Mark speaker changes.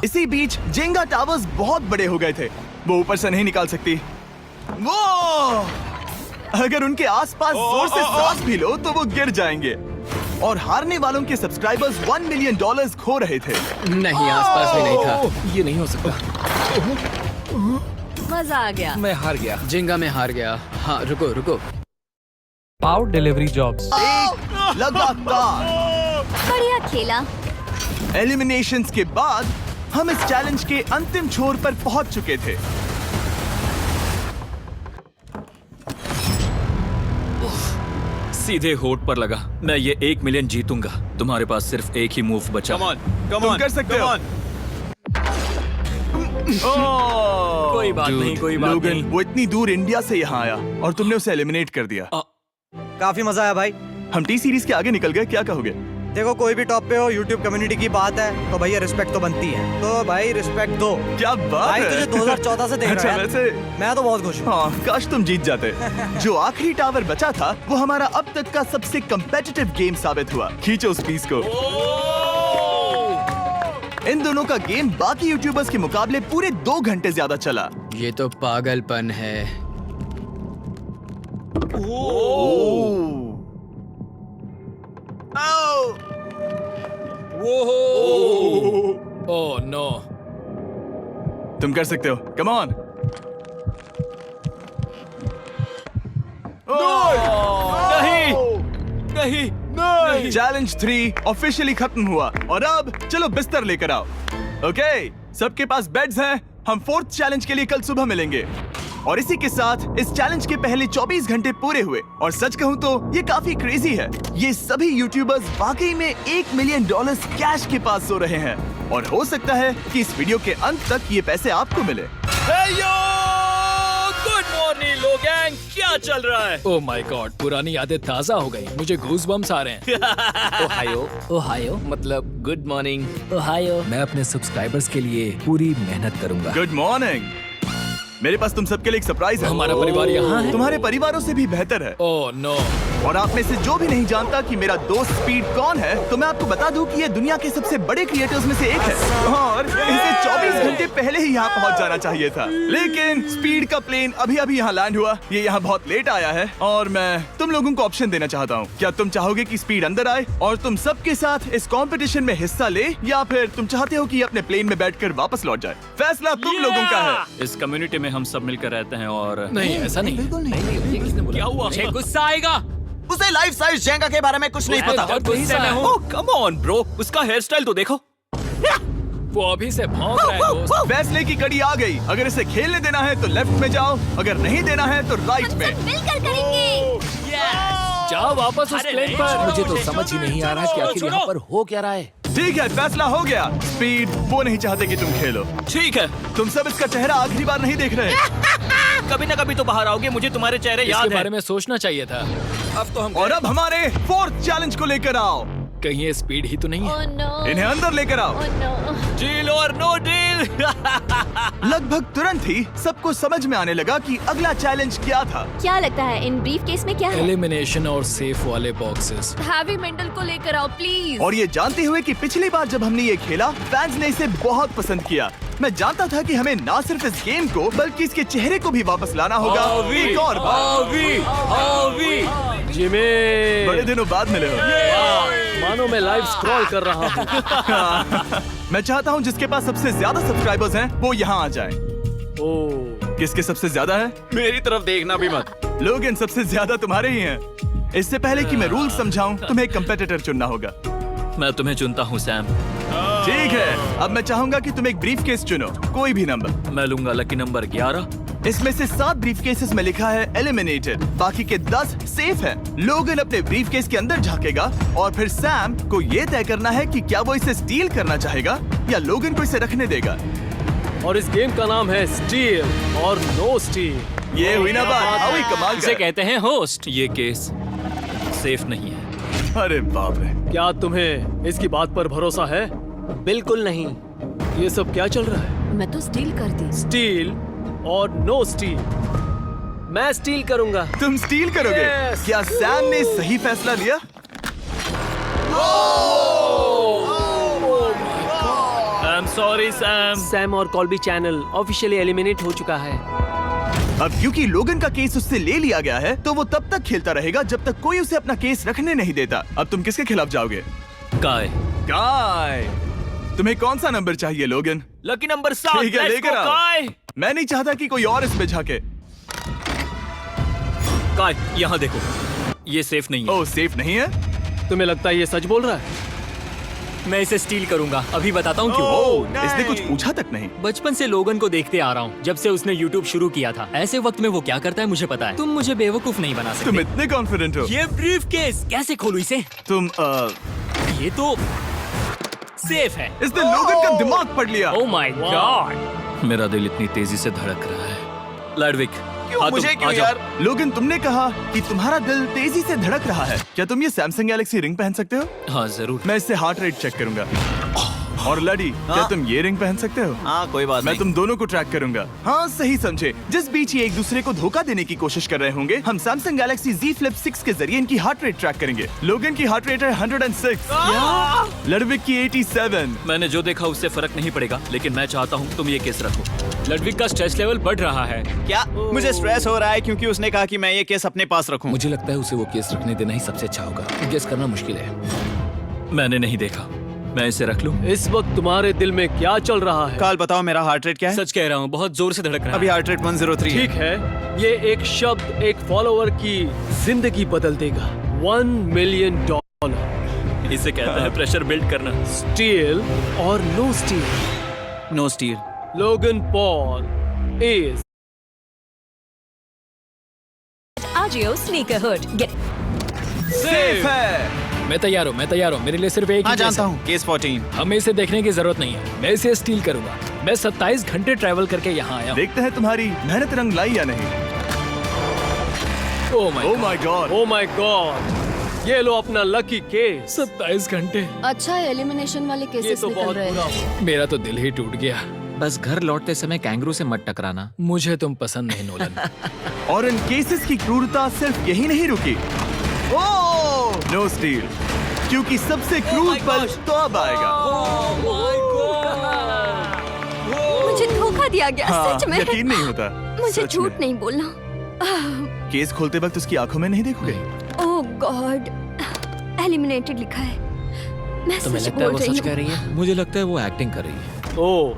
Speaker 1: इसी बीच Jenga towers बहुत बड़े हो गए थे, वो ऊपर से नहीं निकाल सकती। वो अगर उनके आसपास जोर से सांस भी लो तो वो गिर जाएंगे। और हारने वालों के सब्सक्राइबर्स $1 मिलियन खो रहे थे।
Speaker 2: नहीं, आसपास भी नहीं था। ये नहीं हो सकता।
Speaker 3: मजा आ गया।
Speaker 2: मैं हार गया। जेंगा में हार गया। हाँ, रुको।
Speaker 4: Power delivery jobs.
Speaker 1: लगातार
Speaker 3: बढ़िया खेला।
Speaker 1: एलिमिनेशंस के बाद हम इस चैलेंज के अंतिम छोर पर पहुंच चुके थे।
Speaker 5: सीधे होठ पर लगा। मैं ये 1 मिलियन जीतूंगा। तुम्हारे पास सिर्फ एक ही मूव बचा।
Speaker 1: तुम कर सकते हो।
Speaker 5: कोई बात नहीं।
Speaker 1: लोगन, वो इतनी दूर इंडिया से यहाँ आया और तुमने उसे एलिमिनेट कर दिया।
Speaker 6: काफी मजा आया भाई।
Speaker 1: हम टी सीरीज के आगे निकल गए, क्या कहोगे?
Speaker 6: देखो, कोई भी टॉप पे हो, यूट्यूब कम्युनिटी की बात है तो भैया रिस्पेक्ट तो बनती है। तो भाई रिस्पेक्ट दो।
Speaker 1: क्या बात
Speaker 6: भाई
Speaker 1: है।
Speaker 6: तुझे 2014 से देख
Speaker 1: अच्छा,
Speaker 6: रहा है।
Speaker 1: वैसे
Speaker 6: मैं तो बहुत खुश हूँ।
Speaker 1: हाँ, काश तुम जीत जाते। जो आखिरी टावर बचा था वो हमारा अब तक का सबसे कम्पेटिटिव गेम साबित हुआ। खींचो उस पीस को। इन दोनों का गेम बाकी यूट्यूबर्स के मुकाबले पूरे 2 घंटे ज्यादा चला।
Speaker 2: ये तो पागलपन है। Oh no.
Speaker 1: तुम कर सकते हो, कम ऑन। नहीं। चैलेंज 3 ऑफिशियली खत्म हुआ और अब चलो बिस्तर लेकर आओ। ओके, सबके पास बेड्स हैं। हम 4th चैलेंज के लिए कल सुबह मिलेंगे। और इसी के साथ इस चैलेंज के पहले 24 घंटे पूरे हुए। और सच कहूं तो ये काफी क्रेजी है। ये सभी यूट्यूबर्स वाकई में $1 मिलियन कैश के पास सो रहे हैं। और हो सकता है कि इस वीडियो के अंत तक ये पैसे आपको मिले।
Speaker 5: गुड मॉर्निंग लोग, क्या चल रहा है?
Speaker 2: ओह माय गॉड, पुरानी यादें ताजा हो गई। मुझे गूज़बम्स आ रहे हैं। ओहायो मतलब गुड मॉर्निंग। ओहायो। मैं अपने सब्सक्राइबर्स के लिए पूरी मेहनत करूंगा।
Speaker 1: Good morning. मेरे पास तुम सबके लिए एक सरप्राइज है।
Speaker 2: हमारा परिवार यहाँ है।
Speaker 1: तुम्हारे परिवारों से भी बेहतर है।
Speaker 2: Oh no.
Speaker 1: और आप में से जो भी नहीं जानता कि मेरा दोस्त स्पीड कौन है, तो मैं आपको बता दूं कि ये दुनिया के सबसे बड़े क्रिएटर्स में से एक है। और इसे 24 घंटे पहले ही यहाँ पहुँच जाना चाहिए था। लेकिन स्पीड का प्लेन अभी यहाँ लैंड हुआ। ये यहाँ बहुत लेट आया है और मैं तुम लोगों को ऑप्शन देना चाहता हूँ। क्या तुम चाहोगे कि स्पीड अंदर आए और तुम सबके साथ इस कंपटीशन में हिस्सा ले, या फिर तुम चाहते हो कि ये अपने प्लेन में बैठकर वापस लौट जाए? फैसला तुम लोगों का है।
Speaker 5: इस कम्युनिटी में हम सब मिलकर रहते हैं और
Speaker 2: नहीं, ऐसा नहीं।
Speaker 6: बिल्कुल नहीं।
Speaker 5: क्या हुआ?
Speaker 2: मुझे गुस्सा आएगा।
Speaker 6: उसे लाइफ साइज जेंगा के बारे में कुछ नहीं पता।
Speaker 2: बहुत गुस्सा है।
Speaker 5: कम ऑन ब्रो, उसका हेयर स्टाइल तो देखो।
Speaker 2: वो अभी से भौंक रहा है दोस्त।
Speaker 1: फैसले की कड़ी आ गई। अगर इसे खेलने देना है तो लेफ्ट में जाओ, अगर नहीं देना है तो राइट में।
Speaker 3: मिलकर करेंगे।
Speaker 2: जाओ वापस उस प्लेन पर। मुझे तो समझ ही नहीं आ रहा कि आखिर यहाँ पर हो क्या रहा है।
Speaker 1: ठीक है, फैसला हो गया। स्पीड वो नहीं चाहते कि तुम खेलो।
Speaker 5: ठीक है,
Speaker 1: तुम सब इसका चेहरा आखिरी बार नहीं देख रहे।
Speaker 5: कभी ना कभी तो बाहर आओगे, मुझे तुम्हारे चेहरे
Speaker 2: इसके
Speaker 5: याद
Speaker 2: बारे
Speaker 5: है।
Speaker 2: में सोचना चाहिए था। अब तो हम
Speaker 1: और अब हमारे 4th चैलेंज को लेकर आओ।
Speaker 2: कहीं ये स्पीड ही तो नहीं है।
Speaker 3: Oh no.
Speaker 1: इन्हें अंदर लेकर आओ।
Speaker 3: Oh no.
Speaker 5: डील और नो डील।
Speaker 1: लगभग तुरंत ही सबको समझ में आने लगा कि अगला चैलेंज क्या था।
Speaker 3: क्या लगता है इन ब्रीफ केस में क्या है?
Speaker 2: एलिमिनेशन और सेफ वाले बॉक्सेस।
Speaker 3: हैवी मेंटल को लेकर आओ प्लीज।
Speaker 1: और ये जानते हुए कि पिछली बार जब हमने ये खेला, फैंस ने इसे बहुत पसंद किया। मैं जानता था कि हमें ना सिर्फ इस गेम को बल्कि इसके चेहरे को भी वापस लाना होगा। एक और बार।
Speaker 2: जिमी,
Speaker 1: बड़े दिनों बाद मिले हो।
Speaker 2: मानो मैं लाइव स्क्रॉल कर रहा हूँ।
Speaker 1: मैं चाहता हूँ जिसके पास सबसे ज्यादा सब्सक्राइबर्स हैं वो यहाँ आ जाएं।
Speaker 2: ओह,
Speaker 1: किसके सबसे ज्यादा है?
Speaker 5: मेरी तरफ देखना भी मत।
Speaker 1: लोगन, सबसे ज्यादा तुम्हारे ही हैं। इससे पहले कि मैं रूल समझाऊं, तुम्हें एक कंपेटिटर चुनना होगा।
Speaker 5: मैं तुम्हें चुनता हूँ सैम।
Speaker 1: ठीक है, अब मैं चाहूंगा कि तुम एक ब्रीफ केस चुनो, कोई भी नंबर।
Speaker 5: मैं लूंगा लकी नंबर 11।
Speaker 1: इसमें से 7 ब्रीफ केसेस में लिखा है एलिमिनेटेड, बाकी के 10 सेफ हैं। लोगन अपने ब्रीफ केस के अंदर झांकेगा और फिर सैम को ये तय करना है कि क्या वो इसे स्टील करना चाहेगा या लोगन को इसे रखने देगा।
Speaker 7: और इस गेम का नाम है स्टील और नो स्टील।
Speaker 1: ये हुई ना बात, हाउ ही कमाल
Speaker 5: इसे
Speaker 1: का।
Speaker 5: कहते हैं होस्ट। ये केस सेफ नहीं है।
Speaker 1: अरे बाप रे।
Speaker 7: क्या तुम्हें इसकी बात पर भरोसा है?
Speaker 6: बिल्कुल नहीं।
Speaker 7: ये सब क्या चल रहा है?
Speaker 3: मैं तो स्टील कर दी।
Speaker 7: स्टील और नो स्टील। मैं स्टील करूंगा।
Speaker 1: तुम स्टील करोगे?
Speaker 7: Yes.
Speaker 1: क्या सैम ने सही फैसला लिया?
Speaker 5: I am sorry Sam.
Speaker 7: Sam और कॉल्बी चैनल ऑफिशियली एलिमिनेट हो चुका है।
Speaker 1: अब क्योंकि लोगन का केस उससे ले लिया गया है तो वो तब तक खेलता रहेगा जब तक कोई उसे अपना केस रखने नहीं देता। अब तुम किसके खिलाफ जाओगे?
Speaker 5: काय।
Speaker 1: काय। तुम्हें कौन सा नंबर चाहिए लोगन?
Speaker 5: Lucky number 7।
Speaker 1: ठीक है, लेकर आओ।
Speaker 5: काय।
Speaker 1: मैं नहीं चाहता कि कोई और इसमें झाके।
Speaker 5: काय, यहाँ देखो, ये सेफ नहीं है।
Speaker 1: ओह, सेफ नहीं है?
Speaker 7: तुम्हें लगता है ये सच बोल रहा है?
Speaker 2: मैं इसे स्टील करूंगा, अभी बताता हूँ क्यों।
Speaker 1: ओह, इसने कुछ पूछा तक नहीं।
Speaker 2: बचपन से लोगन को देखते आ रहा हूँ, जब से उसने YouTube शुरू किया था। ऐसे वक्त में वो क्या करता है मुझे पता है। तुम मुझे बेवकूफ नहीं बना
Speaker 1: तुम
Speaker 2: सकते।
Speaker 1: इतने कॉन्फिडेंट हो?
Speaker 2: ये ब्रीफ केस कैसे खोलूं इसे?
Speaker 1: तुम
Speaker 2: ये तो सेफ है।
Speaker 1: इसने लोगन का दिमाग पढ़ लिया।
Speaker 2: Oh my God.
Speaker 5: मेरा दिल इतनी तेजी से धड़क रहा है। लैडविक,
Speaker 1: क्यों मुझे क्यों यार? लोगन, तुमने कहा कि तुम्हारा दिल तेजी से धड़क रहा है। क्या तुम ये सैमसंग गैलेक्सी रिंग पहन सकते हो?
Speaker 5: हाँ जरूर।
Speaker 1: मैं इससे हार्ट रेट चेक करूंगा। और लड़ी, क्या तुम ये रिंग पहन सकते हो?
Speaker 6: हाँ, कोई बात
Speaker 1: मैं तुम दोनों को ट्रैक करूंगा। हाँ, सही समझे। जिस बीच ये एक दूसरे को धोखा देने की कोशिश कर रहे होंगे, हम सैमसंग गैलेक्सी Z Flip 6 के जरिए इनकी हार्ट रेट ट्रैक करेंगे। लोगन की हार्ट रेट है 106, लड़विक की 87।
Speaker 5: मैंने जो देखा उससे फर्क नहीं पड़ेगा, लेकिन मैं चाहता हूँ तुम ये केस रखो।
Speaker 2: लडविक का स्ट्रेस लेवल बढ़ रहा है।
Speaker 6: क्या मुझे स्ट्रेस हो रहा है क्योंकि उसने कहा कि मैं ये केस अपने पास रखूं?
Speaker 2: मुझे लगता है उसे वो केस रखने देना ही सबसे अच्छा होगा। गेस करना मुश्किल है।
Speaker 5: मैंने नहीं देखा, मैं इसे रख लूं?
Speaker 7: इस वक्त तुम्हारे दिल में क्या चल रहा है?
Speaker 6: काल, बताओ मेरा हार्ट रेट क्या है?
Speaker 2: सच कह रहा हूँ, बहुत जोर से धड़क रहा है।
Speaker 6: अभी हार्ट रेट 103
Speaker 7: ठीक है, ये एक शब्द एक फॉलोअर की जिंदगी बदल देगा। $1 मिलियन।
Speaker 5: इसे कहते हैं प्रेशर बिल्ड करना।
Speaker 7: स्टील और no steal.
Speaker 6: No steal.
Speaker 7: Logan Paul is
Speaker 3: Agio Sneaker Hood. Get
Speaker 1: safe है।
Speaker 2: मैं तैयार हूँ, मेरे लिए सिर्फ एक
Speaker 6: हाँ,
Speaker 2: ही केस
Speaker 6: जानता
Speaker 2: है।
Speaker 6: हूँ, केस 14।
Speaker 2: हमें इसे देखने की जरूरत नहीं है, मैं इसे स्टील करूंगा। मैं 27 घंटे ट्रैवल करके यहाँ आया हूँ।
Speaker 1: देखते हैं तुम्हारी मेहनत रंग लाई या नहीं।
Speaker 2: Oh my
Speaker 1: God.
Speaker 7: Oh my God, ये लो अपना लकी केस।
Speaker 2: 27 घंटे।
Speaker 3: अच्छा, एलिमिनेशन वाले
Speaker 7: ये
Speaker 3: केसेस
Speaker 7: तो
Speaker 3: निकल
Speaker 7: बहुत
Speaker 3: रहे
Speaker 7: बुरा
Speaker 3: हैं।
Speaker 7: हुआ।
Speaker 2: मेरा तो दिल ही टूट गया।
Speaker 8: बस घर लौटते समय कैंगरू से मत टकराना।
Speaker 2: मुझे तुम पसंद नहीं नोलन।
Speaker 1: और इन केसेस की क्रूरता सिर्फ यही नहीं रुकी। ओह, नो स्टील, क्योंकि सबसे क्रूर पल तो अब आएगा।
Speaker 3: मुझे धोखा दिया गया,
Speaker 1: हाँ,
Speaker 3: सच में।
Speaker 1: यकीन नहीं होता।
Speaker 3: मुझे
Speaker 1: सच
Speaker 3: झूठ
Speaker 1: में।
Speaker 3: नहीं बोलना।
Speaker 1: केस खोलते वक्त उसकी आंखों में नहीं देखोगे?
Speaker 3: ओह गॉड, एलिमिनेटेड लिखा है। मैं
Speaker 8: तुम्हें
Speaker 3: सच
Speaker 8: लगता है
Speaker 3: बोल
Speaker 8: वो
Speaker 3: रही
Speaker 8: सच कह
Speaker 3: हूँ।
Speaker 8: रही है? मुझे लगता है वो एक्टिंग कर रही है।
Speaker 7: ओ